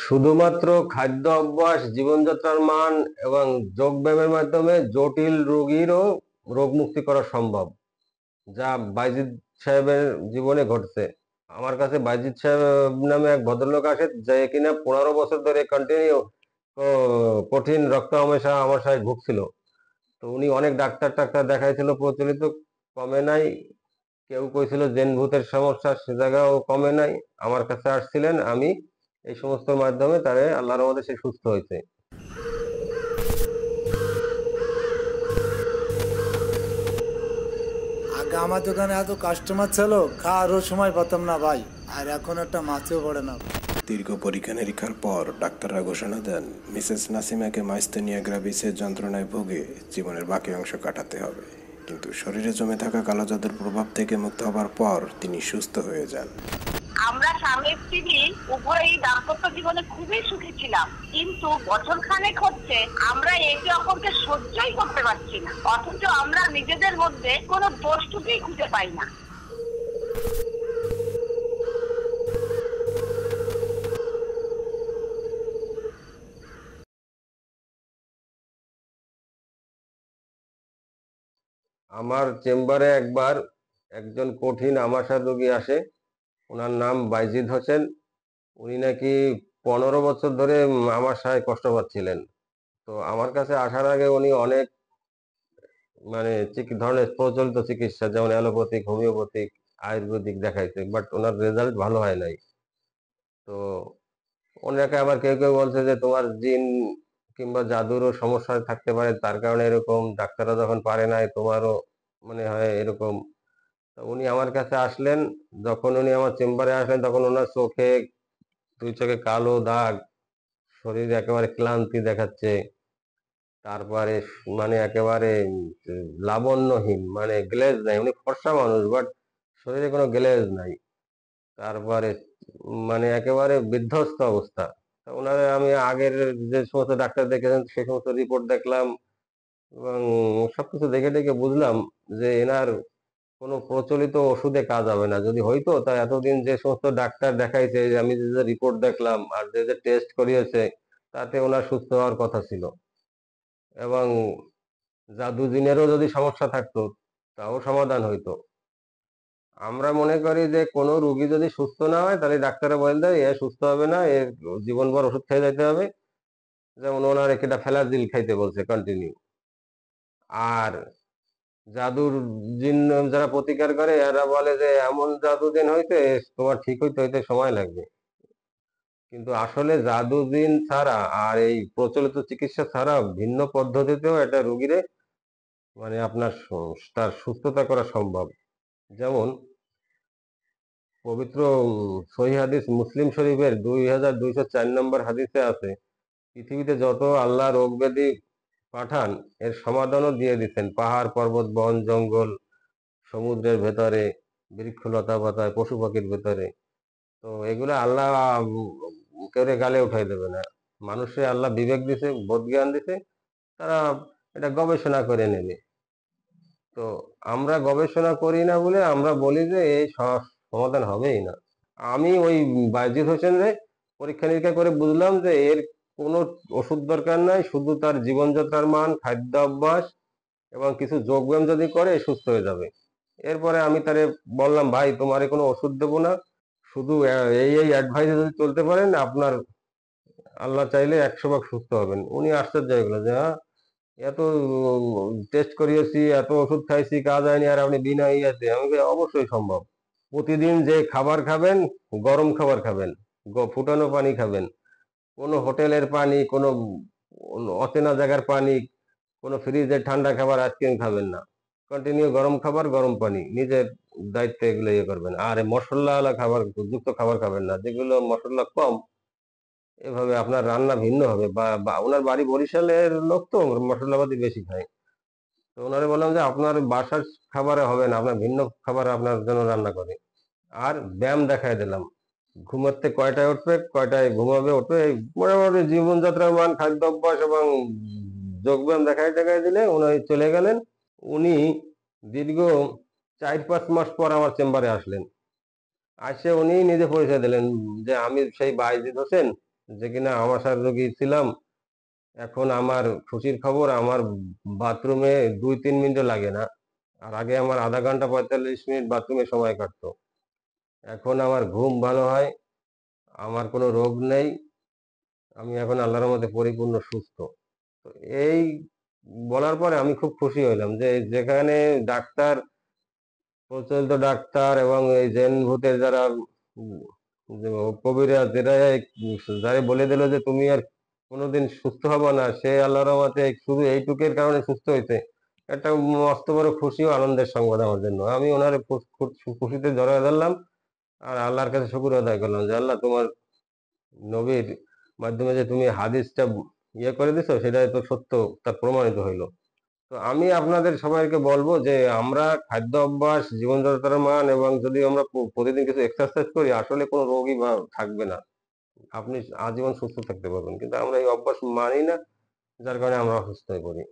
শুধুমাত্র খাদ্য অভ্যাস, জীবনযাত্রার মান এবং যোগব্যায়ামের মাধ্যমে জটিল রোগীরও রোগ মুক্তি করা সম্ভব, যা বাইজিদ সাহেবের জীবনে ঘটছে। আমার কাছে বাইজিদ সাহেব নামে এক ভদ্রলোক আসে, যে কিনা 15 বছর ধরে কন্টিনিউ কঠিন রক্ত আমাশায় ভুগছিল। তো উনি অনেক ডাক্তার টাক্তার দেখাইছিল, প্রচলিত, কমে নাই। কেউ কইছিল জেন ভূতের সমস্যা, সে জায়গাও কমে নাই। আমার কাছে আসছিলেন, আমি এই সমস্ত মাধ্যমে তারে আল্লাহর রহমতে সে সুস্থ হয়েছে। আগে আমার দোকানে এত কাস্টমার ছিল, খাওয়ারও সময় পেতাম না ভাই। আর এখন একটা মাছেও পড়ে না। দীর্ঘ পরীক্ষা নিরীক্ষার পর ডাক্তাররা ঘোষণা দেন মিসেস নাসিমাকে মাইস্তেনিয়া গ্রাভিসের যন্ত্রণায় ভুগে জীবনের বাকি অংশ কাটাতে হবে। কিন্তু শরীরে জমে থাকা কালো জাদুর প্রভাব থেকে মুক্ত হবার পর তিনি সুস্থ হয়ে যান। আমরা স্বামী স্ত্রী উভয়ই দাম্পত্য জীবনে খুবই সুখী ছিলাম, কিন্তু বছর খানেক হচ্ছে আমরা একে অপরকে সহ্যই করতে পারছি না, অথচ আমরা নিজেদের মধ্যে কোনো দোষ ত্রুটি খুঁজে পাই না। আমার চেম্বারে একবার একজন কঠিন আমাশয় রোগী আসে। ওনার নাম বাইজিদ হোসেন। উনি নাকি 15 বছর ধরে আমাশায় কষ্ট পাচ্ছিলেন। তো আমার কাছে আসার আগে উনি অনেক মানে ধরনের প্রচলিত চিকিৎসা, যেমন অ্যালোপ্যাথিক, হোমিওপ্যাথিক, আয়ুর্বেদিক দেখাইছে, বাট ওনার রেজাল্ট ভালো হয় নাই। তো ওনাকে আবার কেউ কেউ বলছে যে তোমার জিন কিংবা জাদুরও সমস্যা থাকতে পারে, তার কারণে এরকম, ডাক্তাররা যখন পারে নাই তোমারও মনে হয় এরকম। তো উনি আমার কাছে আসলেন। যখন উনি আমার চেম্বারে আসলেন, তখন ওনার চোখে, দুই চোখে কালো দাগ, শরীর একেবারে ক্লান্তি দেখাচ্ছে। তারপরে মানে একেবারে লাবণ্যহীন, মানে গ্লেজ নাই। উনি ফর্সা মানুষ, বাট শরীরে কোনো গ্লেজ নাই। তারপরে মানে একেবারে বিধ্বস্ত অবস্থা। তা ওনারে আমি আগের যে সমস্ত ডাক্তার দেখেছেন সে সমস্ত রিপোর্ট দেখলাম, এবং সবকিছু দেখে দেখে বুঝলাম যে এনার কোনো প্রচলিত ওষুধে কাজ হবে না। যদি হইতো, তা এতদিন যে সমস্ত ডাক্তার দেখাইছে, যে আমি যে রিপোর্ট দেখলাম আর যে যে টেস্ট করিয়েছে, তাতে ওনার সুস্থ হওয়ার কথা ছিল। এবং জাদু জিনেরও যদি সমস্যা থাকতো, তাও সমাধান হইতো। আমরা মনে করি যে কোনো রুগী যদি সুস্থ না হয়, তাহলে ডাক্তারে বলে দেয় এ সুস্থ হবে না, এর জীবনভর ওষুধ খেয়ে যেতে হবে। যেমন ওনার একটা ফ্যালাজিল খাইতে বলছে কন্টিনিউ। আর জাদুর জিন যারা প্রতিকার করে, এরা বলে যে এমন জাদু জিন হইতে তোমার ঠিক হইতে হইতে সময় লাগবে। কিন্তু আসলে জাদু জিন ছাড়া আর এই প্রচলিত চিকিৎসা ছাড়া ভিন্ন পদ্ধতিতেও এটা রুগীরে মানে আপনার তার সুস্থতা করা সম্ভব। যেমন পবিত্র সহিহ হাদিস মুসলিম শরীফের 2204 নম্বর হাদিসে আছে, পৃথিবীতে যত আল্লাহ রোগ ব্যাধি পাঠান, এর সমাধানও দিয়ে দিচ্ছেন পাহাড় পর্বত বন জঙ্গল, সমুদ্রের ভেতরে, বৃক্ষ লতা পাতায়, পশু পাখির ভেতরে। তো এগুলো আল্লাহ কেউ গালে উঠাই দেবে না। মানুষে আল্লাহ বিবেক দিছে, বোধ জ্ঞান দিছে, তারা এটা গবেষণা করে নেবে। তো আমরা গবেষণা করি না বলে আমরা বলি যে এই সমাধান হবেই না। আমি ওই বাইজিদ হোসেনের পরীক্ষা নিরীক্ষা করে বুঝলাম যে এর কোনো ওষুধ দরকার নাই, শুধু তার জীবনযাত্রার মান, খাদ্য অভ্যাস এবং কিছু যোগব্যায়াম যদি করে সুস্থ হয়ে যাবে। এরপরে আমি তারে বললাম, ভাই তোমারে কোনো ওষুধ দেবো না, শুধু এই এই অ্যাডভাইসে যদি চলতে পারেন, আপনার আল্লাহ চাইলে 100 ভাগ সুস্থ হবেন। উনি আশ্চর্য হয়ে গেল যে হ্যাঁ, এত টেস্ট করিয়েছি, এত ওষুধ খাইছি, কাজ হয়নি, আর আপনি বিনা ইয়াতে। আমি বলি, অবশ্যই সম্ভব। প্রতিদিন যে খাবার খাবেন, গরম খাবার খাবেন, ফুটানো পানি খাবেন। কোনো হোটেলের পানি, কোনো অচেনা জায়গার পানি, কোনো ফ্রিজের ঠান্ডা খাবার আইসক্রিম খাবেন না। কন্টিনিউ গরম খাবার, গরম পানি, নিজের দায়িত্বে এগুলো ইয়ে করবেন। আর মশলাওয়ালা খাবার যুক্ত খাবার খাবেন না, যেগুলো মশলা কম। এভাবে আপনার রান্না ভিন্ন হবে। বা ওনার বাড়ি বরিশালের লোক, তো মশলাপাতি বেশি খায়। তো ওনারে বললাম যে আপনার বাসার খাবারে হবে না, আপনার ভিন্ন খাবার আপনার জন্য রান্না করে। আর ব্যায়াম দেখাই দিলাম, ঘুমাতে কয়টায় উঠবে, কয়টায় ঘুমাবে, উঠবে, এই মোটামুটি জীবনযাত্রার মান, খাদ্য অভ্যাস এবং যোগব্যায়াম দেখাই দেখাই দিলে উনি চলে গেলেন। উনি দীর্ঘ 4-5 মাস পর আমার চেম্বারে আসলেন। আসে উনি নিজে পরিচয় দিলেন যে আমি সেই বাইজিদ হোসেন, যে কিনা আমাশার রোগী ছিলাম। এখন আমার খুশির খবর, আমার বাথরুমে 2-3 মিনিটও লাগে না। আর আগে আমার আধা ঘন্টা 45 মিনিট বাথরুমে সময় কাটতো। এখন আমার ঘুম ভালো হয়, আমার কোনো রোগ নেই, আমি এখন আল্লাহর রহমতে পরিপূর্ণ সুস্থ। তো এই বলার পরে আমি খুব খুশি হইলাম যে যেখানে ডাক্তার, প্রচলিত ডাক্তার এবং এই জেন ভূতের যারা উম, যে কবিরাজ, যারা বলে দিল যে তুমি আর কোনোদিন সুস্থ হবে না, সে আল্লাহর রহমতে শুধু এইটুকের কারণে সুস্থ হয়েছে, একটা মস্ত বড় খুশি ও আনন্দের সংবাদ আমার জন্য। আমি ওনার খুশিতে জড়ায় ধরলাম আর আল্লাহর কাছে শুকর আদায় করলাম যে আল্লাহ, তোমার নবীর মাধ্যমে যে তুমি হাদিসটা ইয়ে করে দিছো, সেটাই তো সত্য, তা প্রমাণিত হইলো। তো আমি আপনাদের সবাইকে বলবো যে আমরা খাদ্য অভ্যাস, জীবনযাত্রার মান এবং যদি আমরা প্রতিদিন কিছু এক্সারসাইজ করি, আসলে কোনো রোগই থাকবে না। আপনি আজীবন সুস্থ থাকতে পারবেন, কিন্তু আমরা এই অভ্যাস মানি না, যার কারণে আমরা অসুস্থ হয়ে পড়ি।